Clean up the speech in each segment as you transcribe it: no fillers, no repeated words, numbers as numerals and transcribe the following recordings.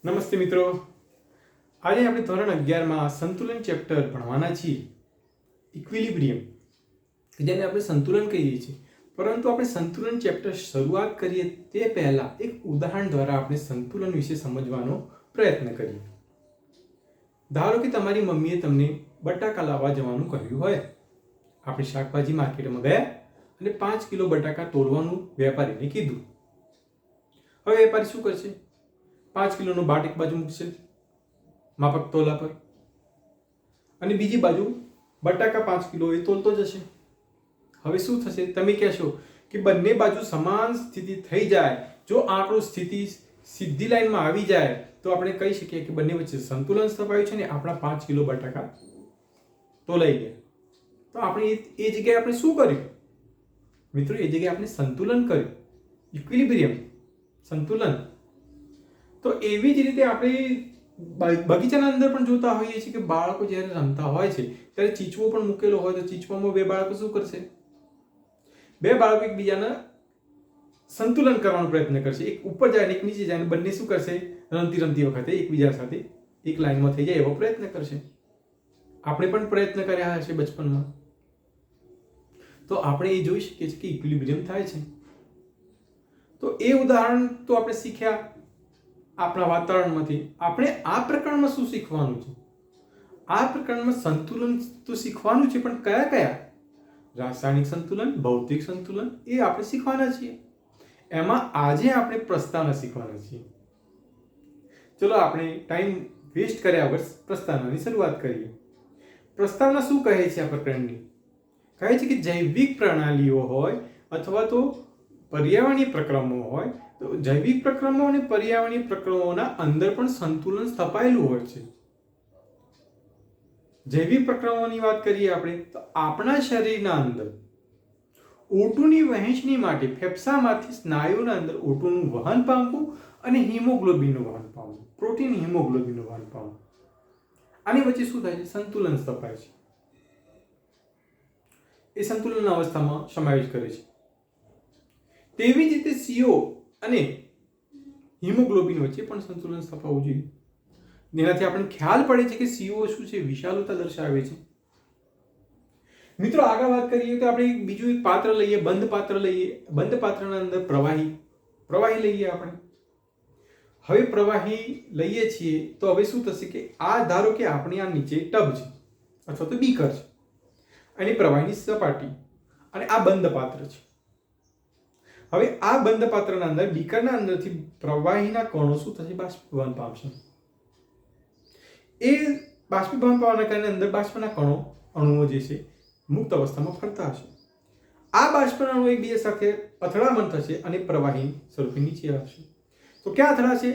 નમસ્તે મિત્રો, આજે આપણે ધોરણ 11માં સંતુલન ચેપ્ટર ભણવાના છીએ. ઇક્વિલિબ્રિયમ, જેને આપણે સંતુલન કહીએ છીએ. પરંતુ આપણે સંતુલન ચેપ્ટર શરૂઆત કરીએ તે પહેલા એક ઉદાહરણ દ્વારા આપણે સંતુલન વિશે સમજવાનો પ્રયત્ન કરીએ. ધારો કે તમારી મમ્મીએ તમને બટાકા લાવવા જવાનું કહ્યું હોય. આપણે શાકભાજી માર્કેટમાં ગયા અને 5 કિલો બટાકા તોલવાનું વેપારીને કીધું. હવે વેપારી શું કરશે? 5 કિલોનો બાટ એક બાજુ મૂકશે માપક તોલા પર, અને બીજી બાજુ બટાકા 5 કિલો એ તોલતો જશે. હવે શું થશે? તમે કહેશો કે બંને બાજુ સમાન સ્થિતિ થઈ જાય. જો આંકડો સ્થિતિ સીધી લાઈનમાં આવી જાય તો આપણે કહી શકીએ કે બંને વચ્ચે સંતુલન સ્થપાયું છે ને આપણા 5 કિલો બટાકા તોલાઈ ગયા. તો આપણે એ જગ્યાએ આપણે શું કર્યું મિત્રો? એ જગ્યાએ આપણે સંતુલન કર્યું, ઇક્વિલિબ્રિયમ, સંતુલન. તો એવી જ રીતે આપણે બગીચાના અંદર પણ જોતા હોઈએ છીએ કે બાળકો જ્યારે રમતા હોય છે ત્યારે ચીચવો પણ મૂકેલો હોય તો ચીચવામાં બે બાળકો શું કરશે? બે બાળકો એકબીજાના સંતુલન કરવાનો પ્રયત્ન કરશે. એક ઉપર જાય ને એક નીચે જાય, બંને શું કરશે? રમતી વખતે એકબીજા સાથે એક લાઈનમાં થઈ જાય એવો પ્રયત્ન કરશે. આપણે પણ પ્રયત્ન કર્યા હશે બચપનમાં, તો આપણે એ જોઈ શકીએ છીએ કે ઇક્વિલિબ્રિયમ થાય છે. તો એ ઉદાહરણ તો આપણે શીખ્યા આપણા વાતાવરણમાંથી. આપણે આ પ્રકરણમાં શું શીખવાનું છે? આ પ્રકરણમાં સંતુલન તો શીખવાનું છે, પણ કયા કયા? રાસાયણિક સંતુલન, ભૌતિક સંતુલન, એ આપણે શીખવાના છીએ. એમાં આજે આપણે પ્રસ્તાવના શીખવાના છીએ. ચલો આપણે ટાઈમ વેસ્ટ કર્યા વગર પ્રસ્તાવનાની શરૂઆત કરીએ. પ્રસ્તાવના શું કહે છે આ પ્રકરણની? કહે છે કે જૈવિક પ્રણાલીઓ હોય અથવા તો પર્યાવરણીય પ્રક્રમો હોય, તો જૈવિક પ્રક્રમો અને પર્યાવરણીય પ્રક્રમોના અંદર પણ સંતુલન સ્થપાયેલું હોય છે. જૈવિક પ્રક્રમોની વાત કરીએ આપણે તો આપણા શરીરના અંદર O2ની વહેંચણી માટે ફેફસામાંથી સ્નાયુના અંદર O2નું વહન પામવું અને હિમોગ્લોબિનનું વહન પામવું, પ્રોટીન હિમોગ્લોબિનનું વહન પામવું. આની વચ્ચે શું થાય છે? સંતુલન સ્થપાય છે. એ સંતુલન અવસ્થામાં સમાવેશ કરે છે. તેવી જ રીતે CO અને હિમોગ્લોબિન વચ્ચે પણ સંતુલન સ્થપાવવું જોઈએ. જેનાથી આપણને ખ્યાલ પડે છે કે CO શું છે? વિશાલતા દર્શાવે છે. મિત્રો આગળ વાત કરીએ તો આપણે બીજું એક પાત્ર લઈએ, બંધ પાત્ર લઈએ. બંધ પાત્રના અંદર પ્રવાહી લઈએ આપણે. હવે પ્રવાહી લઈએ છીએ તો હવે શું થશે કે આ ધારો કે આપણી આ નીચે ટબ છે અથવા તો બીકર છે અને પ્રવાહીની સપાટી, અને આ બંધ પાત્ર છે. હવે આ બંધ પાત્રના અંદર બીકરના અંદરથી પ્રવાહીના કણો શું થશે? બાષ્પીભવન પામશે. એ બાષ્પીભવન પામવાના કારણે અંદર બાષ્પના કણો, અણુઓ જે છે મુક્ત અવસ્થામાં ફરતા હશે. આ બાષ્પના અણુઓ એકબીજા સાથે અથડામણ થશે અને પ્રવાહી સ્વરૂપે નીચે આવશે. તો ક્યાં અથડાશે?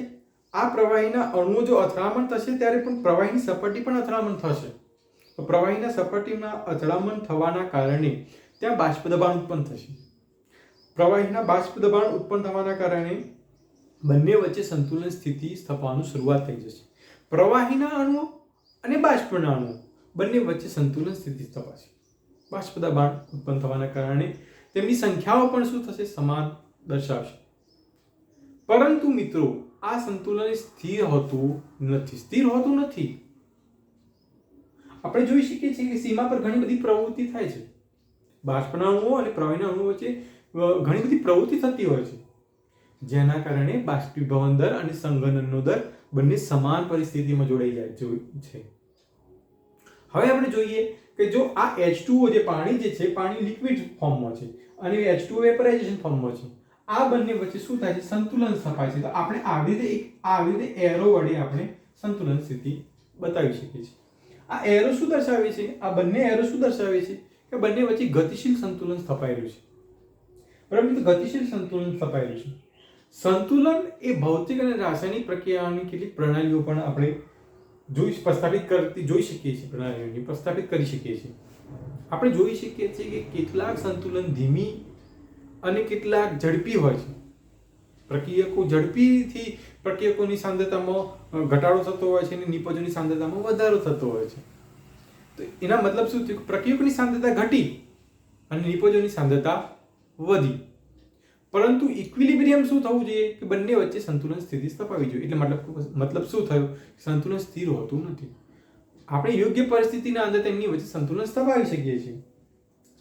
આ પ્રવાહીના અણુઓ જો અથડામણ થશે ત્યારે પણ પ્રવાહીની સપાટી પણ અથડામણ થશે. તો પ્રવાહીના સપાટીના અથડામણ થવાના કારણે ત્યાં બાષ્પ દબાણ ઉત્પન્ન થશે. પ્રવાહીના બાષ્પ દબાણ ઉત્પન્ન થવાના કારણે બંને વચ્ચે સંતુલન સ્થિતિ સ્થપાવવાનું શરૂઆત થઈ જશે. પ્રવાહીના અણુઓ અને બાષ્પના અણુઓ બંને વચ્ચે સંતુલન સ્થિતિ સ્થપાશે. બાષ્પ દબાણ ઉત્પન્ન થવાના કારણે તેમની સંખ્યાઓ પણ શું થશે? સમાન દર્શાવશે. પરંતુ મિત્રો આ સંતુલન સ્થિર હોતું નથી. આપણે જોઈ શકીએ છીએ કે સીમા પર ઘણી બધી પ્રવૃત્તિ થાય છે. બાષ્પના અણુઓ અને પ્રવાહીના અણુઓ વચ્ચે ઘણી બધી પ્રવૃત્તિ થતી હોય છે, જેના કારણે બાષ્પીભવન દર અને સંઘનનનો દર બંને સમાન પરિસ્થિતિમાં જોડાઈ જાય છે. હવે આપણે જોઈએ કે જો આ H2O જે પાણી જે છે, પાણી લિક્વિડ ફોર્મમાં છે અને H2O વેપરાઇઝેશન ફોર્મમાં છે. આ બંને વચ્ચે શું થાય છે? સંતુલન સ્થપાય છે. તો આપણે આવી રીતે એરો વડે આપણે સંતુલન સ્થિતિ બતાવી શકીએ છીએ. આ એરો શું દર્શાવે છે? આ બંને એરો શું દર્શાવે છે? કે બંને વચ્ચે ગતિશીલ સંતુલન સ્થપાયેલું છે. બરાબર? ગતિશીલ સંતુલન સ્થપાયેલું છે. સંતુલન એ ભૌતિક અને રાસાયણિક પ્રક્રિયાઓની કેટલીક પ્રણાલીઓ પણ આપણે જોઈ શકીએ છીએ. પ્રણાલીઓની પ્રસ્થાપિત કરી શકીએ છીએ. આપણે જોઈ શકીએ છીએ કે કેટલાક સંતુલન ધીમી અને કેટલાક ઝડપી હોય છે. ઝડપીથી પ્રક્રિયકોની સાંદ્રતામાં ઘટાડો થતો હોય છે અને નિપજોની સાંદ્રતામાં વધારો થતો હોય છે. તો એના મતલબ શું થયું? પ્રક્રિયકોની સાંદ્રતા ઘટી અને નિપજોની સાંદ્રતા વધી. પરંતુ ઇક્વિલિબ્રિયમ શું થવું જોઈએ કે બંને વચ્ચે સંતુલન સ્થિતિ સ્થપાવી જોઈએ. એટલે મતલબ શું થયું? સંતુલન સ્થિર હોતું નથી. આપણે યોગ્ય પરિસ્થિતિના અંદર તેમની વચ્ચે સંતુલન સ્થપાવી શકીએ છીએ.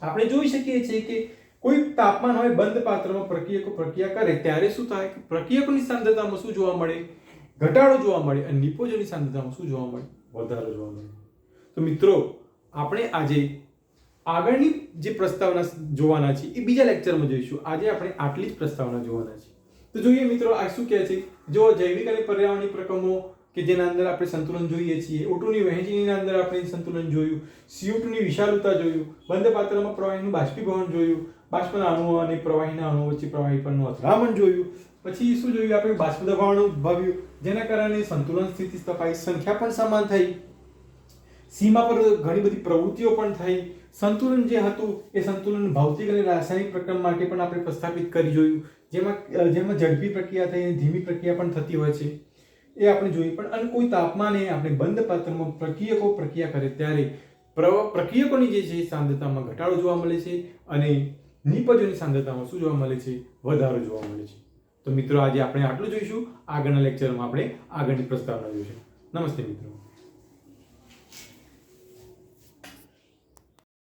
આપણે જોઈ શકીએ છીએ કે કોઈ તાપમાન હોય, બંધ પાત્રમાં પ્રક્રિયકો પ્રક્રિયા કરે ત્યારે શું થાય કે પ્રક્રિયકોની સાંદ્રતામાં શું જોવા મળે? ઘટાડો જોવા મળે. અને નિપજોની સાંદ્રતામાં શું જોવા મળે? વધારો જોવા મળે. તો મિત્રો, આપણે આજે આગળની જે પ્રસ્તાવના જોવાના છે એ બીજા લેક્ચરમાં જોઈશું. આજે આપણે આટલી જ પ્રસ્તાવના જોવાના છે. તો જોઈએ મિત્રો, આ શું કહે છે? જો જૈવિક અને પર્યાવરણીય પ્રકરણો કે જેના અંદર આપણે સંતુલન જોઈએ છીએ, O2 ની વહેંચણીના અંદર આપણે સંતુલન જોયું, CO2 ની વિશાળતા જોયું, બંધ પાત્રમાં પ્રવાહીનું બાષ્પીભવન જોયું, બાષ્પના અણુઓ અને પ્રવાહીના અણુઓ વચ્ચે પ્રવાહી પરનું અથડામણ જોયું. પછી શું જોયું? આપણે બાષ્પ દબાણ ઉદ્ભવ્યું, જેના કારણે સંતુલન સ્થિતિ સ્થપાઈ, સંખ્યા પણ સમાન થઈ, સીમા પર ઘણી બધી પ્રવૃત્તિઓ પણ થઈ. સંતુલન જે હતું એ સંતુલન ભૌતિક અને રાસાયણિક પ્રક્રિયા માટે પણ આપણે પ્રસ્થાપિત કરી જોયું, જેમાં ઝડપી પ્રક્રિયા થઈ અને ધીમી પ્રક્રિયા પણ થતી હોય છે, એ આપણે જોયું. પણ અને કોઈ તાપમાને આપણે બંધ પાત્રમાં પ્રક્રિયકો પ્રક્રિયા કરે ત્યારે પ્રક્રિયકોની જે છે સાંદ્રતામાં ઘટાડો જોવા મળે છે અને નિપજોની સાંદ્રતામાં શું જોવા મળે છે? વધારો જોવા મળે છે. તો મિત્રો, આજે આપણે આટલું જોઈશું. આગળના લેક્ચરમાં આપણે આગળની પ્રસ્તાવના જોઈશું. નમસ્તે મિત્રો.